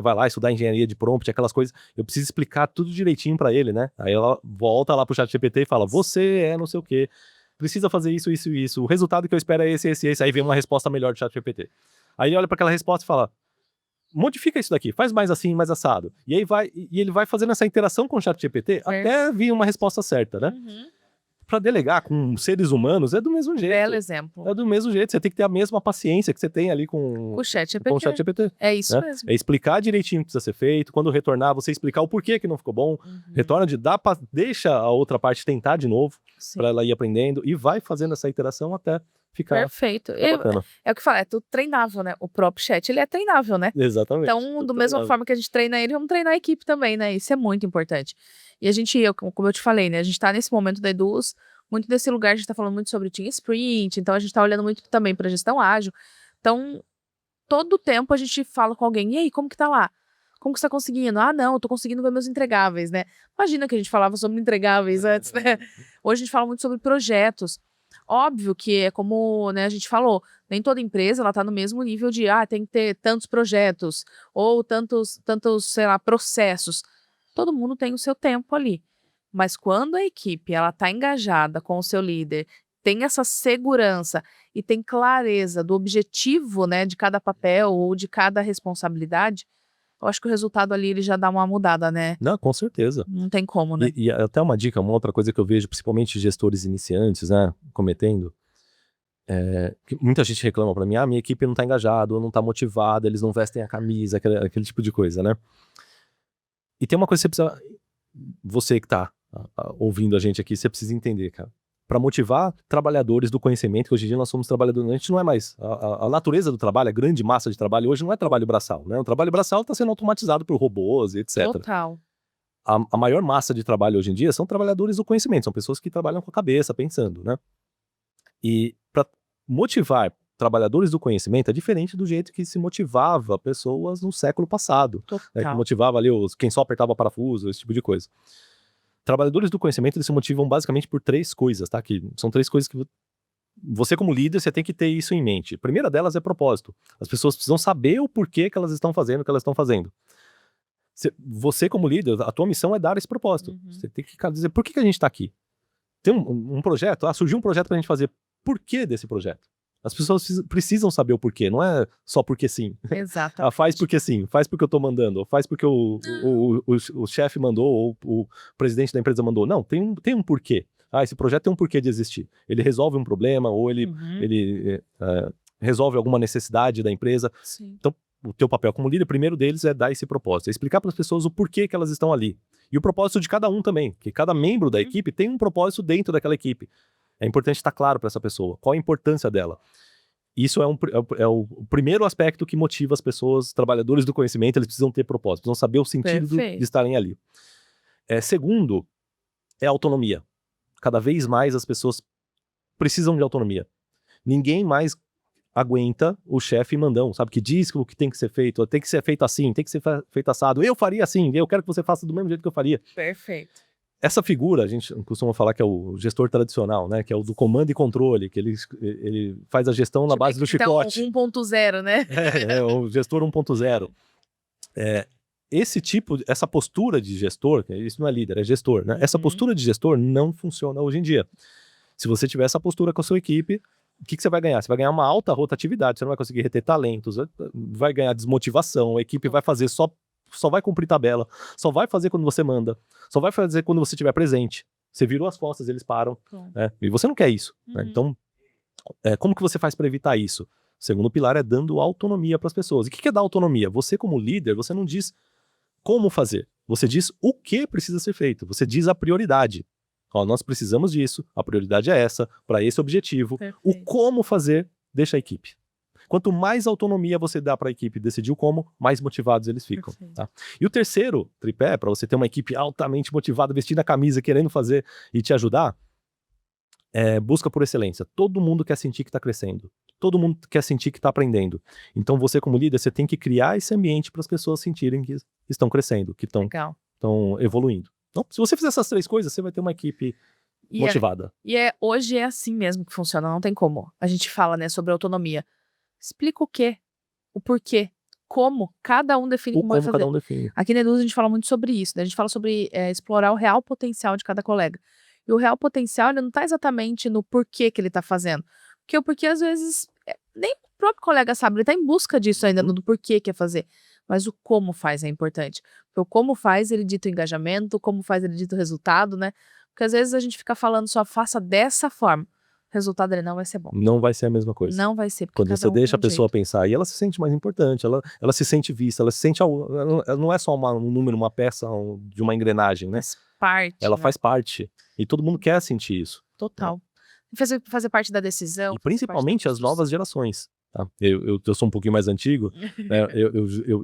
vai lá estudar engenharia de prompt, aquelas coisas, eu preciso explicar tudo direitinho pra ele, né? Aí ela volta lá pro ChatGPT e fala, você é não sei o quê, precisa fazer isso, isso e isso, o resultado que eu espero é esse, aí vem uma resposta melhor do ChatGPT. Aí ele olha pra aquela resposta e fala, modifica isso daqui, faz mais assim, mais assado. E aí ele vai fazendo essa interação com o ChatGPT até vir uma resposta certa, né? Para delegar com seres humanos é do mesmo jeito. Belo exemplo. É do mesmo jeito, você tem que ter a mesma paciência que você tem ali com O chat o chat GPT. É isso né? mesmo. É explicar direitinho o que precisa ser feito, quando retornar, você explicar o porquê que não ficou bom, retorna deixa a outra parte tentar de novo, Sim. para ela ir aprendendo, e vai fazendo essa iteração até ficar Perfeito. bacana. É o que fala, é tudo treinável, né? O próprio chat, ele é treinável, né? Exatamente. Então, tudo da mesma treinável. forma que a gente treina ele, vamos treinar a equipe também, né? Isso é muito importante. E a gente, como eu te falei, né? A gente tá nesse momento da Eduz, muito desse lugar, a gente tá falando muito sobre Team Sprint, então a gente tá olhando muito também pra gestão ágil. Então, todo tempo a gente fala com alguém, e aí, como que tá lá? Como que você tá conseguindo? Ah, não, eu tô conseguindo ver meus entregáveis, né? Imagina que a gente falava sobre entregáveis antes, né? Hoje a gente fala muito sobre projetos. Óbvio que é como, né, a gente falou, nem toda empresa ela tá no mesmo nível de, tem que ter tantos projetos ou tantos, sei lá, processos. Todo mundo tem o seu tempo ali. Mas quando a equipe ela tá engajada com o seu líder, tem essa segurança e tem clareza do objetivo, né, de cada papel ou de cada responsabilidade, eu acho que o resultado ali ele já dá uma mudada, né? Não, com certeza. Não tem como, né? E até uma dica, uma outra coisa que eu vejo, principalmente gestores iniciantes, né, cometendo, que muita gente reclama para mim, minha equipe não tá engajada, ou não tá motivada, eles não vestem a camisa, aquele tipo de coisa, né? E tem uma coisa que você precisa, você que tá ouvindo a gente aqui, você precisa entender, cara. Para motivar trabalhadores do conhecimento, que hoje em dia nós somos trabalhadores, a gente não é mais, a natureza do trabalho, a grande massa de trabalho hoje não é trabalho braçal, né? O trabalho braçal está sendo automatizado por robôs e etc. Total. A maior massa de trabalho hoje em dia são trabalhadores do conhecimento, são pessoas que trabalham com a cabeça, pensando, né? E para motivar trabalhadores do conhecimento é diferente do jeito que se motivava pessoas no século passado. Que Total. motivava ali quem só apertava parafuso, esse tipo de coisa. Trabalhadores do conhecimento, eles se motivam basicamente por 3 coisas, tá? Que são 3 coisas que você como líder, você tem que ter isso em mente. A primeira delas é propósito. As pessoas precisam saber o porquê que elas estão fazendo o que elas estão fazendo. Você como líder, a tua missão é dar esse propósito. Você tem que dizer, por que a gente está aqui? Tem um projeto, surgiu um projeto pra gente fazer. Por que desse projeto? As pessoas precisam saber o porquê, não é só porque sim. Exato. Faz porque sim, faz porque eu tô mandando, ou faz porque o chefe mandou, ou o presidente da empresa mandou. Não, tem um porquê. Esse projeto tem um porquê de existir. Ele resolve um problema, ou ele resolve alguma necessidade da empresa. Sim. Então, o teu papel como líder, primeiro deles é dar esse propósito, é explicar para as pessoas o porquê que elas estão ali. E o propósito de cada um também, que cada membro da equipe tem um propósito dentro daquela equipe. É importante estar claro para essa pessoa, qual a importância dela. Isso é o primeiro aspecto que motiva as pessoas, trabalhadores do conhecimento, eles precisam ter propósito, precisam saber o sentido de estarem ali. Segundo, é a autonomia. Cada vez mais as pessoas precisam de autonomia. Ninguém mais aguenta o chefe mandão, sabe? Que diz o que tem que ser feito assim, tem que ser feito assado. Eu faria assim, eu quero que você faça do mesmo jeito que eu faria. Perfeito. Essa figura, a gente costuma falar que é o gestor tradicional, né? Que é o do comando e controle, que ele faz a gestão na base do chicote. Então, 1.0, né? É o gestor 1.0. Essa postura de gestor, isso não é líder, é gestor, né? Essa postura de gestor não funciona hoje em dia. Se você tiver essa postura com a sua equipe, o que você vai ganhar? Você vai ganhar uma alta rotatividade, você não vai conseguir reter talentos, vai ganhar desmotivação, a equipe vai fazer só vai cumprir tabela, só vai fazer quando você manda, só vai fazer quando você estiver presente. Você virou as costas, eles param, né? E você não quer isso, né? Então, como que você faz para evitar isso? O segundo pilar é dando autonomia para as pessoas. E o que é dar autonomia? Você como líder, você não diz como fazer, você diz o que precisa ser feito, você diz a prioridade. Nós precisamos disso, a prioridade é essa, para esse objetivo. Perfeito. O como fazer, deixa a equipe. Quanto mais autonomia você dá para a equipe decidir o como, mais motivados eles ficam. Tá? E o terceiro tripé, para você ter uma equipe altamente motivada, vestindo a camisa, querendo fazer e te ajudar, é busca por excelência. Todo mundo quer sentir que está crescendo. Todo mundo quer sentir que está aprendendo. Então você como líder, você tem que criar esse ambiente para as pessoas sentirem que estão crescendo, que estão evoluindo. Então, se você fizer essas 3 coisas, você vai ter uma equipe motivada. Hoje é assim mesmo que funciona, não tem como. A gente fala, né, sobre autonomia. Explica o quê, o porquê, como, cada um define como vai fazer. Cada um define. Aqui na Eduz a gente fala muito sobre isso, né? A gente fala sobre explorar o real potencial de cada colega. E o real potencial, ele não está exatamente no porquê que ele está fazendo. Porque o porquê, às vezes, nem o próprio colega sabe, ele está em busca disso ainda, do porquê quer fazer. Mas o como faz é importante. Porque o como faz, ele dita o engajamento, o como faz, ele dita o resultado, né? Porque às vezes a gente fica falando só faça dessa forma. O resultado dele não vai ser bom. Não vai ser a mesma coisa. Não vai ser. Porque Quando cada você um deixa a tem um pessoa jeito. pensar, e ela se sente mais importante, ela se sente vista, ela se sente. Ela não é só um número, uma peça de uma engrenagem, né? Faz parte. Ela né? faz parte. E todo mundo quer sentir isso. Total. Fazer parte da decisão. E principalmente as novas gerações. Tá? Eu sou um pouquinho mais antigo, né?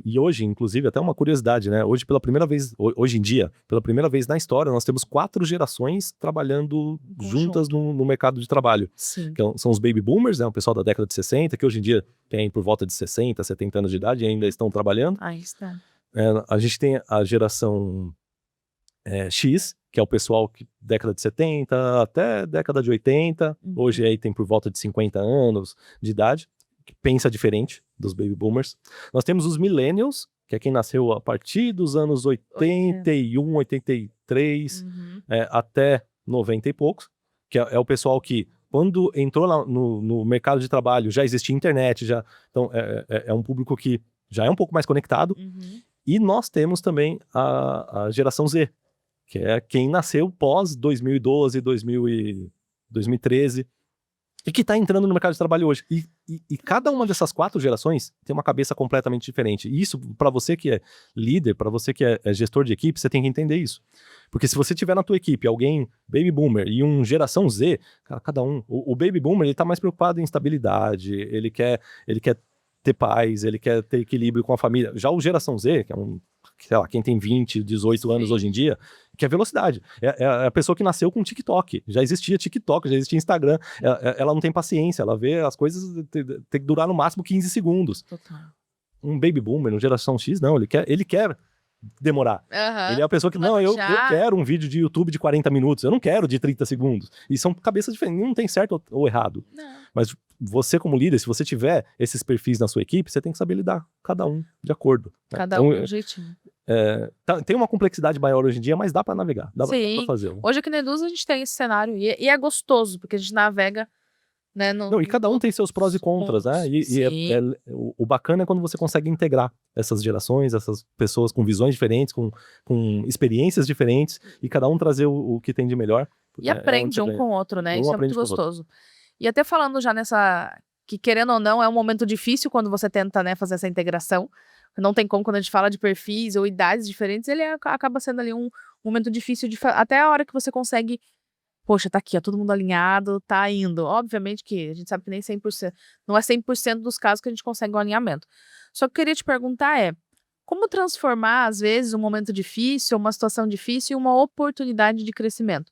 E hoje, inclusive, até uma curiosidade, né? Hoje, pela primeira vez, hoje em dia, pela primeira vez na história, nós temos 4 gerações trabalhando juntas no mercado de trabalho. Sim. Que são os baby boomers, né? O pessoal da década de 60, que hoje em dia tem por volta de 60, 70 anos de idade e ainda estão trabalhando. Aí está. A gente tem a geração X, que é o pessoal que década de 70 até década de 80, hoje aí tem por volta de 50 anos de idade, que pensa diferente dos baby boomers. Nós temos os millennials, que é quem nasceu a partir dos anos 81, 83, até 90 e poucos, que é o pessoal que, quando entrou no mercado de trabalho, já existia internet, então é um público que já é um pouco mais conectado. E nós temos também a geração Z, que é quem nasceu pós 2012, 2013, e que está entrando no mercado de trabalho hoje. E cada uma dessas 4 gerações tem uma cabeça completamente diferente. E isso, para você que é líder, para você que é gestor de equipe, você tem que entender isso. Porque se você tiver na tua equipe alguém baby boomer e um geração Z, cara, cada um... O baby boomer, ele tá mais preocupado em estabilidade, ele quer ter paz, ele quer ter equilíbrio com a família. Já o geração Z, que é sei lá, quem tem 20, 18 anos hoje em dia, que é velocidade. É a pessoa que nasceu com TikTok. Já existia TikTok, já existia Instagram. Ela não tem paciência, ela vê as coisas tem que durar no máximo 15 segundos. Total. Um baby boomer, um geração X, não, ele quer demorar. Ele é a pessoa que, não, eu quero um vídeo de YouTube de 40 minutos, eu não quero de 30 segundos. E são cabeças diferentes, não tem certo ou errado. Não. Mas você como líder, se você tiver esses perfis na sua equipe, você tem que saber lidar, cada um de acordo. Né? Cada um de um jeitinho. Tem uma complexidade maior hoje em dia, mas dá pra navegar, dá pra fazer. Hoje aqui na Eduz a gente tem esse cenário, e é gostoso, porque a gente navega, né? E cada um tem seus prós e contras, né? O bacana é quando você consegue integrar essas gerações, essas pessoas com visões diferentes, com experiências diferentes, e cada um trazer o que tem de melhor. E aprende um com o outro, né? Isso é muito gostoso. E até falando já que querendo ou não, é um momento difícil quando você tenta, né, fazer essa integração. Não tem como, quando a gente fala de perfis ou idades diferentes, ele acaba sendo ali um momento difícil, até a hora que você consegue, poxa, tá aqui, ó, todo mundo alinhado, tá indo. Obviamente que a gente sabe que nem 100%, não é 100% dos casos que a gente consegue um alinhamento. Só que eu queria te perguntar como transformar, às vezes, um momento difícil, uma situação difícil, em uma oportunidade de crescimento?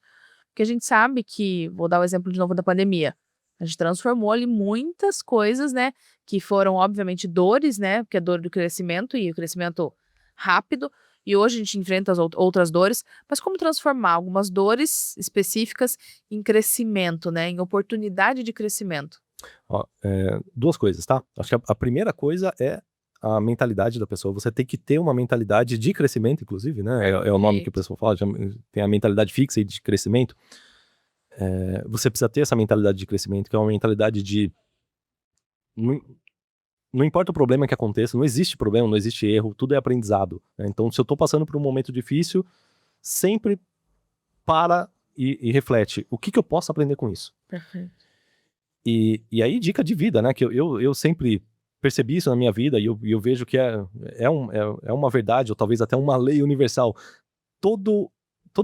Porque a gente sabe que, vou dar o exemplo de novo da pandemia, a gente transformou ali muitas coisas, né, que foram, obviamente, dores, né, porque é dor do crescimento e o crescimento rápido, e hoje a gente enfrenta as outras dores, mas como transformar algumas dores específicas em crescimento, né, em oportunidade de crescimento? Duas coisas, tá? Acho que a primeira coisa é a mentalidade da pessoa. Você tem que ter uma mentalidade de crescimento, inclusive, né, é o nome que o pessoal fala, tem a mentalidade fixa e de crescimento. Você precisa ter essa mentalidade de crescimento, que é uma mentalidade de... Não importa o problema que aconteça, não existe problema, não existe erro, tudo é aprendizado. Né? Então, se eu tô passando por um momento difícil, sempre para e reflete. O que eu posso aprender com isso? Perfeito. E aí, dica de vida, né? Que eu sempre percebi isso na minha vida e eu vejo que é uma verdade, ou talvez até uma lei universal. Todo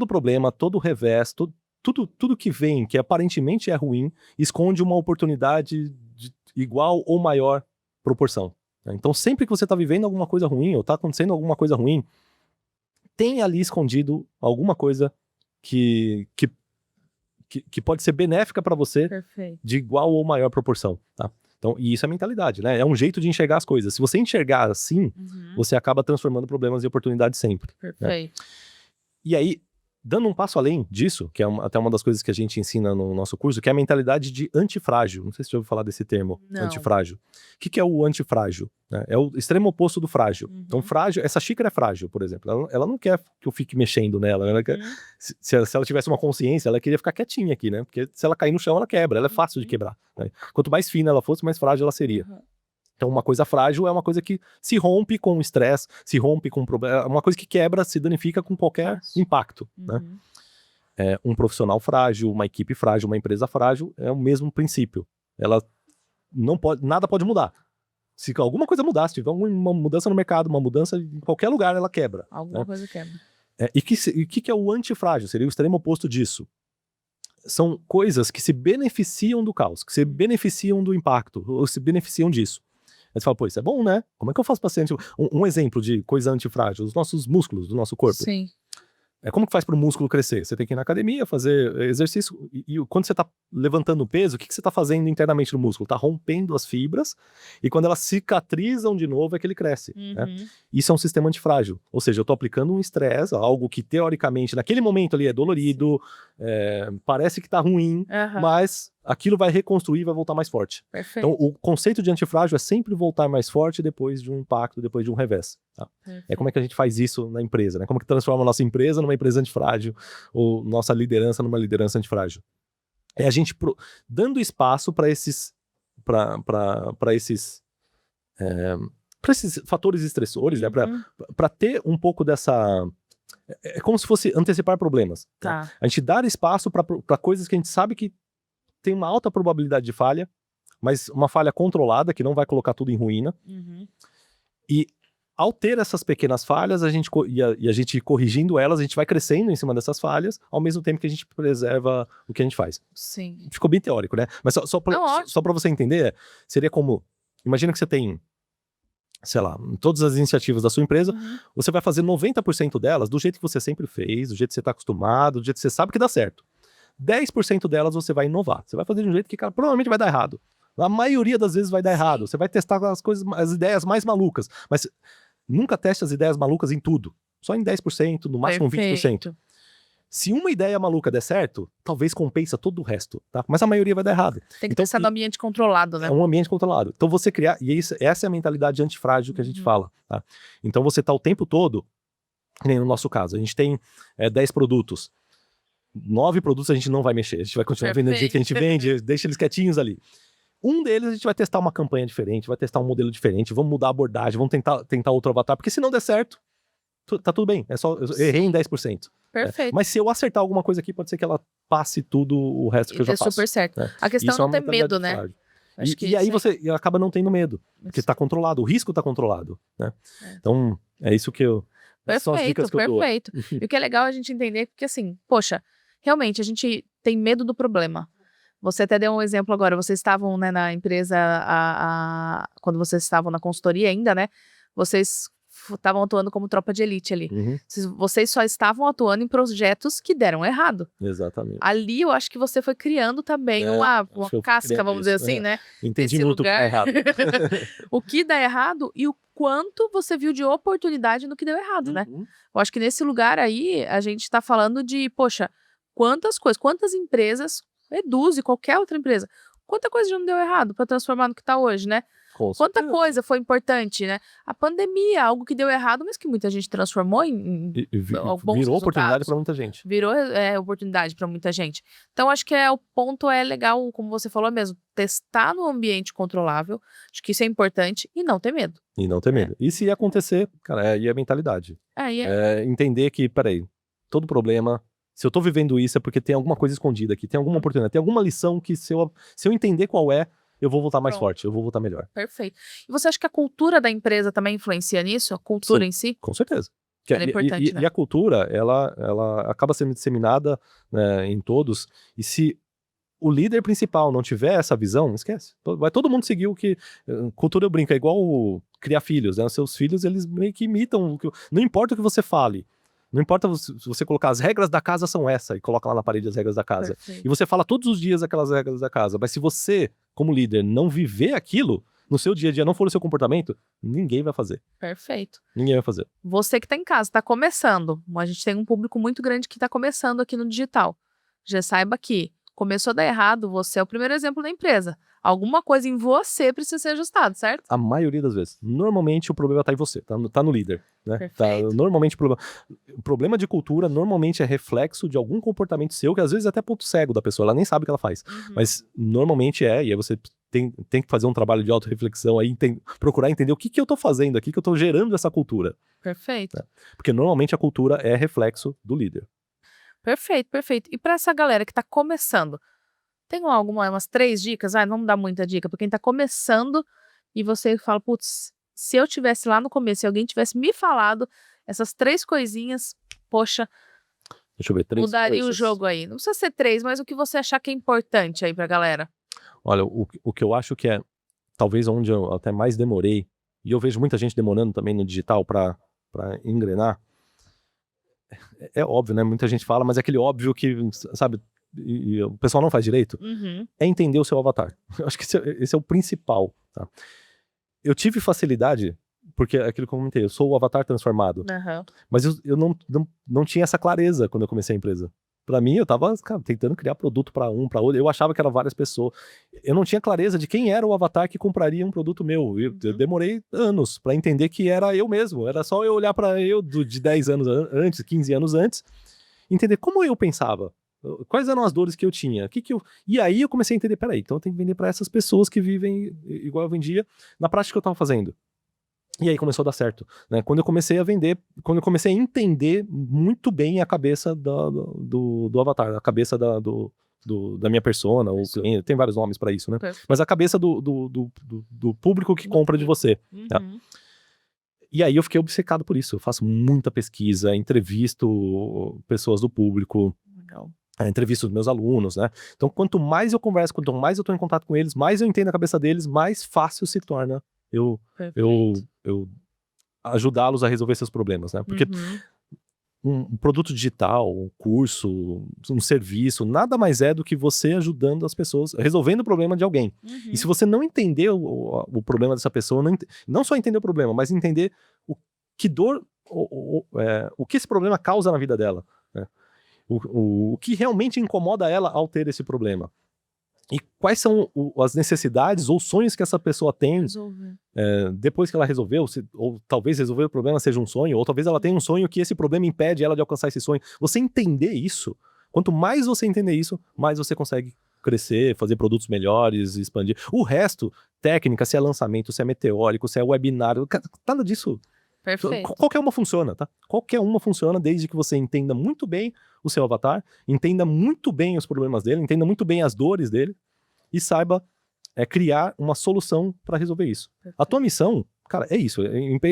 problema, todo revés, tudo que vem, que aparentemente é ruim, esconde uma oportunidade de igual ou maior proporção. Né? Então, sempre que você está vivendo alguma coisa ruim, ou está acontecendo alguma coisa ruim, tem ali escondido alguma coisa que pode ser benéfica para você. Perfeito. De igual ou maior proporção. Tá? Então, e isso é mentalidade, né? É um jeito de enxergar as coisas. Se você enxergar assim, você acaba transformando problemas em oportunidades sempre. Perfeito. Né? E aí, dando um passo além disso, que é até uma das coisas que a gente ensina no nosso curso, que é a mentalidade de antifrágil. Não sei se você já ouviu falar desse termo, antifrágil. O que é o antifrágil? É o extremo oposto do frágil. Então, frágil, essa xícara é frágil, por exemplo. Ela não quer que eu fique mexendo nela. Ela quer, se ela tivesse uma consciência, ela queria ficar quietinha aqui, né? Porque se ela cair no chão, ela quebra. Ela é fácil de quebrar. Né? Quanto mais fina ela fosse, mais frágil ela seria. Então, uma coisa frágil é uma coisa que se rompe com o estresse, se rompe com problema, uma coisa que quebra, se danifica com qualquer impacto. Né? um profissional frágil, uma equipe frágil, uma empresa frágil, é o mesmo princípio. Ela não pode, nada pode mudar. Se alguma coisa mudar, se tiver uma mudança no mercado, uma mudança em qualquer lugar, ela quebra. Alguma coisa quebra. E o que é o antifrágil? Seria o extremo oposto disso. São coisas que se beneficiam do caos, que se beneficiam do impacto, ou se beneficiam disso. Aí você fala, pô, isso é bom, né? Como é que eu faço paciente? Um exemplo de coisa antifrágil, os nossos músculos do nosso corpo. Sim. Como que faz para o músculo crescer? Você tem que ir na academia, fazer exercício, e quando você está levantando peso, o que você está fazendo internamente no músculo? Está rompendo as fibras, e quando elas cicatrizam de novo é que ele cresce. Né? Isso é um sistema antifrágil, ou seja, eu estou aplicando um estresse, algo que teoricamente, naquele momento ali é dolorido, parece que está ruim, mas aquilo vai reconstruir e vai voltar mais forte. Perfeito. Então, o conceito de antifrágil é sempre voltar mais forte depois de um impacto, depois de um revés. Tá? Como é que a gente faz isso na empresa, né? Como que transforma a nossa empresa numa empresa antifrágil, ou nossa liderança numa liderança antifrágil? É a gente dando espaço para esses fatores estressores, né? Para ter um pouco dessa... É como se fosse antecipar problemas. Tá. Né? A gente dar espaço para coisas que a gente sabe que tem uma alta probabilidade de falha, mas uma falha controlada, que não vai colocar tudo em ruína. E ao ter essas pequenas falhas, a gente corrigindo elas, a gente vai crescendo em cima dessas falhas, ao mesmo tempo que a gente preserva o que a gente faz. Sim. Ficou bem teórico, né? Mas só para você entender, seria como... Imagina que você tem, sei lá, todas as iniciativas da sua empresa, você vai fazer 90% delas do jeito que você sempre fez, do jeito que você está acostumado, do jeito que você sabe que dá certo. 10% delas você vai inovar. Você vai fazer de um jeito que, cara, provavelmente vai dar errado. A maioria das vezes vai dar errado. Você vai testar as ideias mais malucas. Mas nunca teste as ideias malucas em tudo. Só em 10%, no máximo 20%. Se uma ideia maluca der certo, talvez compensa todo o resto, tá? Mas a maioria vai dar errado. Tem que pensar no ambiente controlado, né? É um ambiente controlado. Então você criar... E essa é a mentalidade antifrágil que a gente fala, tá? Então você tá o tempo todo... Nem no nosso caso. A gente tem 10 produtos. 9 produtos a gente não vai mexer. A gente vai continuar vendendo do jeito que a gente vende, deixa eles quietinhos ali. Um deles a gente vai testar uma campanha diferente, vai testar um modelo diferente, vamos mudar a abordagem, vamos tentar outro avatar, porque se não der certo, tá tudo bem. Eu errei em 10%. Perfeito. Mas se eu acertar alguma coisa aqui, pode ser que ela passe tudo o resto que eu já faço. Super certo. A questão é não ter medo, né? E aí você acaba não tendo medo, porque tá controlado, o risco tá controlado, né? Então, é isso que eu... São as dicas que eu dou. Perfeito. E o que é legal a gente entender, porque assim, poxa, realmente a gente tem medo do problema. Você até deu um exemplo agora, vocês estavam, né, na empresa, quando vocês estavam na consultoria ainda, né, vocês estavam atuando como tropa de elite ali. Vocês só estavam atuando em projetos que deram errado. Exatamente. Ali eu acho que você foi criando também uma casca, vamos dizer assim, né? Entendi muito o que dá errado. O que dá errado e o quanto você viu de oportunidade no que deu errado, né? Eu acho que nesse lugar aí, a gente tá falando de, poxa, quantas empresas, Eduz e qualquer outra empresa, quanta coisa já não deu errado para transformar no que tá hoje, né? Quanta coisa foi importante, né? A pandemia, algo que deu errado, mas que muita gente transformou em bons virou oportunidade para muita gente. Virou oportunidade para muita gente. Então, acho que o ponto é legal, como você falou mesmo, testar no ambiente controlável. Acho que isso é importante e não ter medo. E não ter medo. E se acontecer, cara, aí é a mentalidade. Entender que, peraí, todo problema... Se eu tô vivendo isso é porque tem alguma coisa escondida aqui, tem alguma oportunidade, tem alguma lição que se eu entender qual é, eu vou voltar mais forte, eu vou voltar melhor. Perfeito. E você acha que a cultura da empresa também influencia nisso? A cultura em si? Com certeza. Ela é importante, né? E a cultura, ela acaba sendo disseminada, né, em todos, e se o líder principal não tiver essa visão, esquece. Vai todo mundo seguir o que... Cultura, eu brinco, é igual criar filhos, né? Os seus filhos, eles meio que imitam... Não importa o que você fale. Não importa se você colocar as regras da casa são essa e coloca lá na parede as regras da casa. Perfeito. E você fala todos os dias aquelas regras da casa. Mas se você, como líder, não viver aquilo, no seu dia a dia não for o seu comportamento, ninguém vai fazer. Perfeito. Ninguém vai fazer. Você que tá em casa, tá começando. A gente tem um público muito grande que tá começando aqui no digital. Já saiba que começou a dar errado, você é o primeiro exemplo da empresa. Alguma coisa em você precisa ser ajustada, certo? A maioria das vezes. Normalmente o problema tá em você, tá no líder. Né? Normalmente o problema de cultura normalmente é reflexo de algum comportamento seu, que às vezes é até ponto cego da pessoa, ela nem sabe o que ela faz. Mas normalmente e aí você tem que fazer um trabalho de autorreflexão aí, procurar entender o que eu tô fazendo aqui, que eu tô gerando essa cultura. Perfeito. Né? Porque normalmente a cultura é reflexo do líder. Perfeito, perfeito. E para essa galera que tá começando, tem umas 3 dicas? Não dá muita dica, pra quem tá começando e você fala, putz, se eu tivesse lá no começo, se alguém tivesse me falado essas 3 coisinhas, poxa, Deixa eu ver, 3 mudaria o coisas. jogo aí. Não precisa ser 3, mas o que você achar que é importante aí pra galera. Olha, o que eu acho que é talvez onde eu até mais demorei, e eu vejo muita gente demorando também no digital para engrenar, é óbvio, né? Muita gente fala, mas é aquele óbvio que, sabe, e o pessoal não faz direito, é entender o seu avatar. Eu acho que esse é o principal, tá? Eu tive facilidade, porque é aquilo que eu comentei, eu sou o avatar transformado, mas eu não tinha essa clareza quando eu comecei a empresa. Pra mim, eu tava, cara, tentando criar produto pra um, pra outro. Eu achava que eram várias pessoas. Eu não tinha clareza de quem era o avatar que compraria um produto meu. Eu demorei anos pra entender que era eu mesmo. Era só eu olhar pra eu de 10 anos antes, 15 anos antes, entender como eu pensava. Quais eram as dores que eu tinha? E aí eu comecei a entender, peraí, então eu tenho que vender pra essas pessoas que vivem igual eu vendia na prática que eu tava fazendo. E aí começou a dar certo, né? Quando eu comecei a vender, quando eu comecei a entender muito bem a cabeça do avatar, a cabeça da minha persona, ou cliente, tem vários nomes para isso, né? Mas a cabeça do público que compra de você. Tá? E aí eu fiquei obcecado por isso. Eu faço muita pesquisa, entrevisto pessoas do público, entrevisto os meus alunos, né? Então quanto mais eu converso, quanto mais eu tô em contato com eles, mais eu entendo a cabeça deles, mais fácil se torna eu ajudá-los a resolver seus problemas, né? Porque um produto digital, um curso, um serviço, nada mais é do que você ajudando as pessoas, resolvendo o problema de alguém. E se você não entender o problema dessa pessoa, não só entender o problema, mas entender que dor, o que esse problema causa na vida dela, né? O que realmente incomoda ela ao ter esse problema. E quais são as necessidades ou sonhos que essa pessoa tem depois que ela resolveu, ou talvez resolver o problema seja um sonho, ou talvez ela tenha um sonho que esse problema impede ela de alcançar esse sonho. Você entender isso, quanto mais você entender isso, mais você consegue crescer, fazer produtos melhores, expandir. O resto, técnica, se é lançamento, se é meteórico, se é webinário, nada disso. Perfeito. Qualquer uma funciona, tá? Qualquer uma funciona desde que você entenda muito bem o seu avatar, entenda muito bem os problemas dele, entenda muito bem as dores dele e saiba criar uma solução para resolver isso. Perfeito. A tua missão, cara, é isso.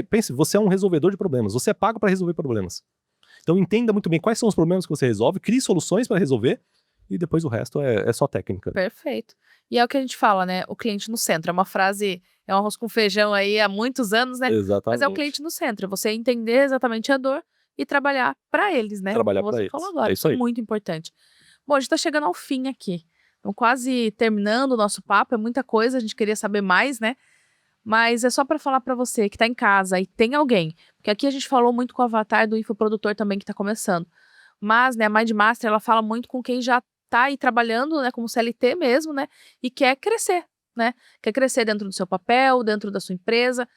Pense, você é um resolvedor de problemas, você é pago para resolver problemas. Então entenda muito bem quais são os problemas que você resolve, crie soluções para resolver e depois o resto é só técnica. Perfeito. E é o que a gente fala, né? O cliente no centro. É uma frase, é um arroz com feijão aí há muitos anos, né? Exatamente. Mas é o cliente no centro. Você entender exatamente a dor e trabalhar para eles, né? Trabalhar como para você eles. falou agora. É isso aí. É muito importante. Bom, a gente tá chegando ao fim aqui. Então, quase terminando o nosso papo. É muita coisa, a gente queria saber mais, né? Mas é só para falar para você que tá em casa e tem alguém. Porque aqui a gente falou muito com o avatar do infoprodutor também que tá começando. Mas, né, a Mindmaster, ela fala muito com quem já tá aí trabalhando, né, como CLT mesmo, né, e quer crescer, né, quer crescer dentro do seu papel, dentro da sua empresa.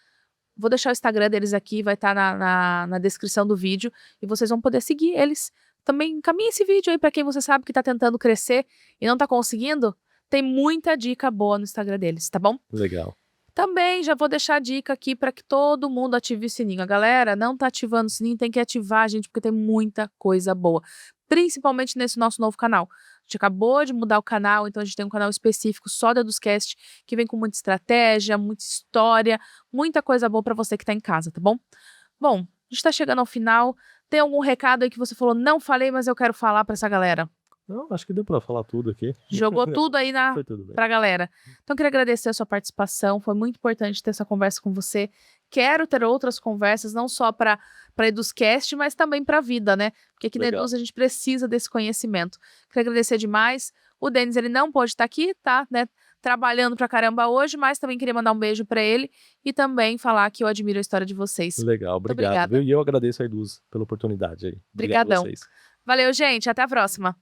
Vou deixar o Instagram deles aqui, vai estar na descrição do vídeo e vocês vão poder seguir eles. Também encaminhe esse vídeo aí para quem você sabe que tá tentando crescer e não tá conseguindo. Tem muita dica boa no Instagram deles, tá bom? Legal. Também já vou deixar a dica aqui para que todo mundo ative o sininho. A galera não tá ativando o sininho, tem que ativar, gente, porque tem muita coisa boa. Principalmente nesse nosso novo canal. A gente acabou de mudar o canal, então a gente tem um canal específico só da Eduzcast, que vem com muita estratégia, muita história, muita coisa boa para você que tá em casa, tá bom? Bom, a gente tá chegando ao final. Tem algum recado aí que você falou, não falei, mas eu quero falar para essa galera? Não, acho que deu para falar tudo aqui. Jogou tudo aí pra galera. Então, eu queria agradecer a sua participação. Foi muito importante ter essa conversa com você. Quero ter outras conversas, não só para Eduzcast, mas também para a vida, né? Porque aqui na Eduz a gente precisa desse conhecimento. Queria agradecer demais. O Denis, ele não pôde estar aqui, tá? Né? Trabalhando pra caramba hoje, mas também queria mandar um beijo para ele e também falar que eu admiro a história de vocês. Legal, obrigado. E eu agradeço a Eduz pela oportunidade aí. Obrigadão. Valeu, gente. Até a próxima.